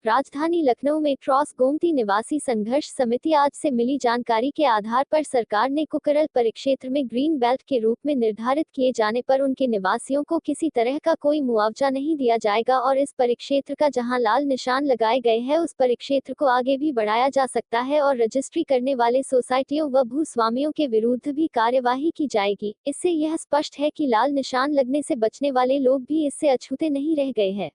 राजधानी लखनऊ में ट्रॉस गोमती निवासी संघर्ष समिति आज से मिली जानकारी के आधार पर सरकार ने कुकरल परिक्षेत्र में ग्रीन बेल्ट के रूप में निर्धारित किए जाने पर उनके निवासियों को किसी तरह का कोई मुआवजा नहीं दिया जाएगा और इस परिक्षेत्र का जहां लाल निशान लगाए गए हैं उस परिक्षेत्र को आगे भी बढ़ाया जा सकता है और रजिस्ट्री करने वाले सोसाइटियों व भूस्वामियों के विरुद्ध भी कार्यवाही की जाएगी। इससे यह स्पष्ट है कि लाल निशान लगने से बचने वाले लोग भी इससे अछूते नहीं रह गए हैं।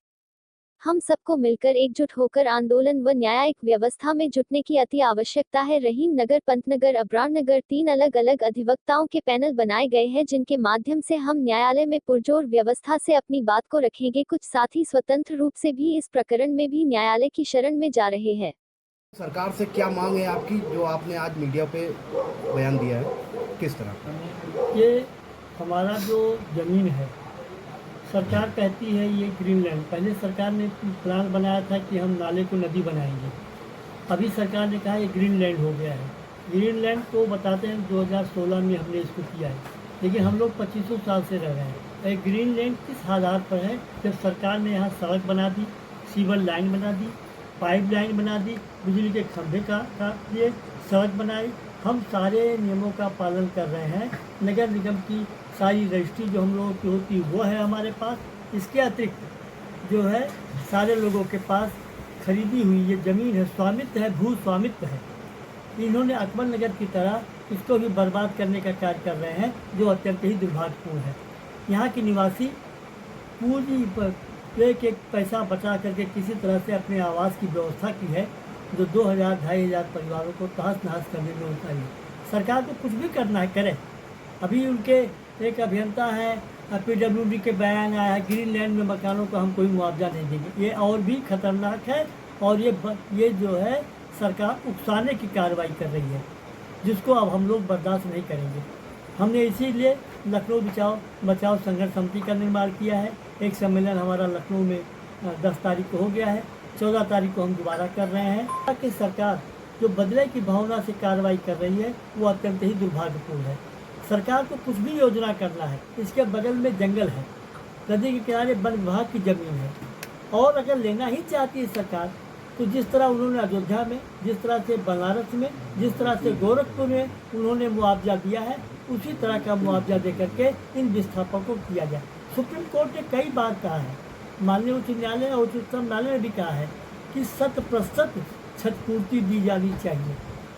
हम सबको मिलकर एकजुट होकर आंदोलन व न्यायिक व्यवस्था में जुटने की अति आवश्यकता है। रहीम नगर, पंतनगर, अब्रार नगर 3 अलग अलग अधिवक्ताओं के पैनल बनाए गए हैं जिनके माध्यम से हम न्यायालय में पुरजोर व्यवस्था से अपनी बात को रखेंगे। कुछ साथी स्वतंत्र रूप से भी इस प्रकरण में भी न्यायालय की शरण में जा रहे हैं। सरकार से क्या मांग है आपकी, जो आपने आज मीडिया पे बयान दिया है, किस तरह? ये हमारा जो ज़मीन है, सरकार कहती है ये ग्रीन लैंड। पहले सरकार ने प्लान बनाया था कि हम नाले को नदी बनाएंगे। अभी सरकार ने कहा ये ग्रीन लैंड हो गया है। ग्रीन लैंड को बताते हैं 2016 में हमने इसको किया है, लेकिन हम लोग 2500 साल से रह रहे हैं। ये ग्रीन लैंड किस आधार पर है? जब सरकार ने यहाँ सड़क बना दी, सीवर लाइन बना दी, पाइप लाइन बना दी, बिजली के खंभे का लिए सड़क बनाई। हम सारे नियमों का पालन कर रहे हैं। नगर निगम की सारी रजिस्ट्री जो हम लोगों की होती है वो है हमारे पास। इसके अतिरिक्त जो है सारे लोगों के पास खरीदी हुई ये ज़मीन है, स्वामित्व है, भू स्वामित्व है। इन्होंने अकबर नगर की तरह इसको भी बर्बाद करने का कार्य कर रहे हैं, जो अत्यंत ही दुर्भाग्यपूर्ण है। यहाँ के निवासी पूरी एक पैसा बचा करके किसी तरह से अपने आवास की व्यवस्था की है, जो 2000-2500 परिवारों को तहस नहस करने में उनका है। सरकार को कुछ भी करना है करे। अभी उनके एक अभियंता है, PWD के बयान आया है, ग्रीन लैंड में मकानों को हम कोई मुआवजा नहीं देंगे। ये और भी खतरनाक है और ये जो है सरकार उकसाने की कार्रवाई कर रही है, जिसको अब हम लोग बर्दाश्त नहीं करेंगे। हमने इसीलिए लखनऊ बचाओ संघर्ष समिति का निर्माण किया है। एक सम्मेलन हमारा लखनऊ में 10 तारीख को हो गया है, 14 तारीख को हम दोबारा कर रहे हैं। कि सरकार जो बदले की भावना से कार्रवाई कर रही है वो अत्यंत ही दुर्भाग्यपूर्ण है। सरकार को कुछ भी योजना करना है, इसके बगल में जंगल है, नदी के किनारे वन विभाग की ज़मीन है, और अगर लेना ही चाहती है सरकार तो जिस तरह उन्होंने अयोध्या में, जिस तरह से बनारस में, जिस तरह से गोरखपुर में उन्होंने मुआवजा दिया है, उसी तरह का मुआवजा दे करके इन विस्थापकों को किया जाए। सुप्रीम कोर्ट ने कई बार कहा है, माननीय उच्च न्यायालय और उच्चतम न्यायालय ने भी कहा है कि 100% क्षतिपूर्ति दी जानी चाहिए।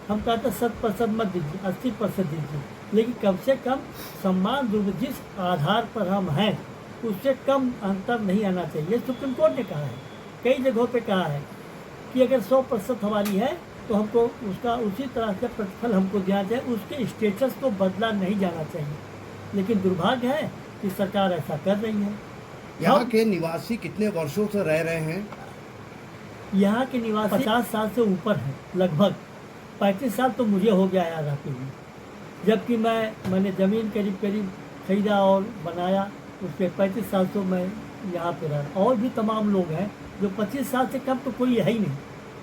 हम कहते हैं 100% मत दीजिए, 80% दीजिए, लेकिन कम से कम सम्मान जिस आधार पर हम हैं उससे कम अंतर नहीं आना चाहिए। सुप्रीम कोर्ट ने कहा है, कई जगहों पे कहा है कि अगर 100% हमारी है तो हमको उसका उसी तरह से प्रतिफल हमको देना चाहिए, उसके स्टेटस को बदला नहीं जाना चाहिए। लेकिन दुर्भाग्य है कि सरकार ऐसा कर रही है। यहाँ के निवासी कितने वर्षों से रह रहे हैं? यहाँ के निवासी 50 साल से ऊपर हैं, लगभग 35 साल तो मुझे हो गया यहाँ रहते हुए, जबकि मैंने ज़मीन करीब खरीदा और बनाया, उसके 35 साल तो मैं यहाँ पे रहा। और भी तमाम लोग हैं जो 25 साल से कम तो कोई है ही नहीं।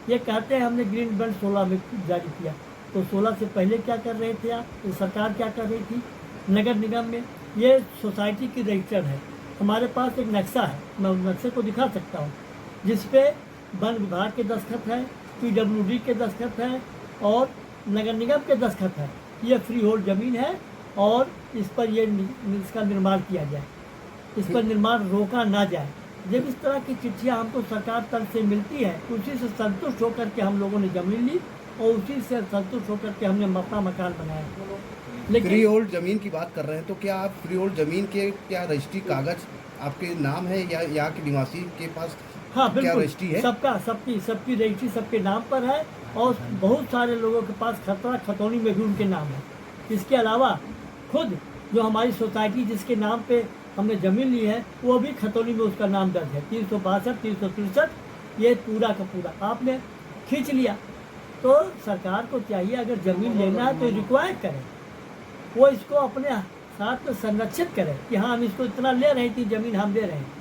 ये कहते हैं हमने ग्रीन बेल्ट 16 में जारी किया, तो 16 से पहले क्या कर रहे थे आप? तो सरकार क्या कर रही थी? नगर निगम में ये सोसाइटी की रजिस्टर है। हमारे पास एक नक्शा है, मैं उस नक्शे को दिखा सकता हूँ, जिसपे वन विभाग के दस्तखत है, PWD के दस्तखत है और नगर निगम के दस्तखत है। ये फ्री होल्ड ज़मीन है और इस पर इसका निर्माण किया जाए, इस पर निर्माण रोका ना जाए। जब इस तरह की चिट्ठियाँ हमको सरकार तरफ से मिलती है, उसी से संतुष्ट होकर के हम लोगों ने ज़मीन ली और उसी से संतुष्ट होकर के हमने अपना मकान बनाया। लेकिन फ्री होल्ड ज़मीन की बात कर रहे हैं, तो क्या आप फ्री होल्ड ज़मीन के क्या रजिस्ट्री कागज आपके नाम है या यहाँ के निवासी के पास? हाँ बिल्कुल, रजिस्ट्री है? सबकी रजिस्ट्री सबके नाम पर है और बहुत सारे लोगों के पास खतौनी में भी उनके नाम है। इसके अलावा खुद जो हमारी सोसाइटी जिसके नाम पे हमने ज़मीन ली है वो भी खतौनी में उसका नाम दर्ज है। 362, 363 ये पूरा का पूरा आपने खींच लिया। तो सरकार को चाहिए अगर ज़मीन लेना है तो रिक्वायर करें, वो इसको अपने साथ में संरक्षित करें कि हाँ हम इसको इतना ले रहे थे, ज़मीन हम ले रहे हैं।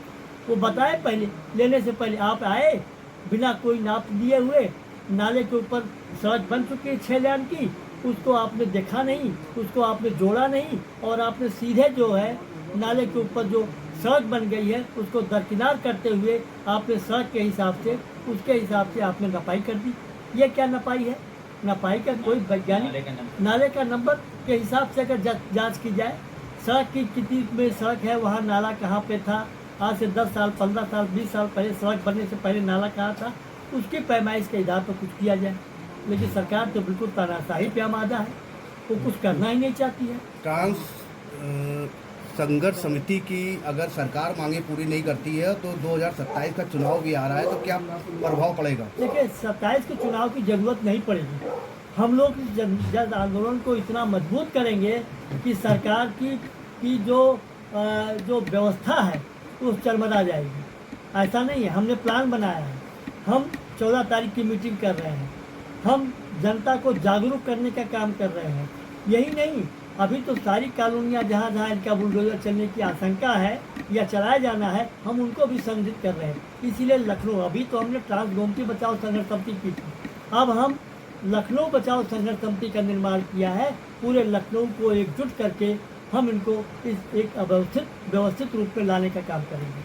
वो बताए पहले, लेने से पहले आप आए बिना कोई नाप दिए हुए, नाले के ऊपर सड़क बन चुकी है 6 लेन की, उसको आपने देखा नहीं, उसको आपने जोड़ा नहीं और आपने सीधे जो है नाले के ऊपर जो सड़क बन गई है उसको दरकिनार करते हुए आपने सड़क के हिसाब से उसके हिसाब से आपने नपाई कर दी। ये क्या नपाई है? नपाई का कोई वैज्ञानिक नाले का नंबर के हिसाब से अगर जांच की जाए, सड़क की कितनी में सड़क है, वहाँ नाला कहाँ पे था, आज से 10 साल 15 साल 20 साल पहले सड़क बनने से पहले नाला कहाँ था, उसकी पैमाइश के आधार पर कुछ किया जाए। लेकिन सरकार तो बिल्कुल तानाशाही पे आमादा है, वो कुछ करना ही नहीं चाहती है। ट्रांस संघर्ष समिति की अगर सरकार मांगे पूरी नहीं करती है तो 2027 का चुनाव भी आ रहा है, तो क्या प्रभाव पड़ेगा? देखिए 27 के चुनाव की जरूरत नहीं पड़ेगी। हम लोग जन आंदोलन को इतना मजबूत करेंगे कि सरकार की जो व्यवस्था है वो चरमरा जाएगी। ऐसा नहीं है, हमने प्लान बनाया है। हम 14 तारीख की मीटिंग कर रहे हैं, हम जनता को जागरूक करने का काम कर रहे हैं। यही नहीं, अभी तो सारी कॉलोनियाँ जहाँ जहाँ इनका बुलडोजर चलने की आशंका है या चलाया जाना है, हम उनको भी संगठित कर रहे हैं। इसीलिए लखनऊ, अभी तो हमने ट्रांस गोमती बचाओ संघर्ष समिति की थी, अब हम लखनऊ बचाओ संघर्ष समिति का निर्माण किया है। पूरे लखनऊ को एकजुट करके हम इनको इस एक व्यवस्थित रूप में लाने का काम करेंगे।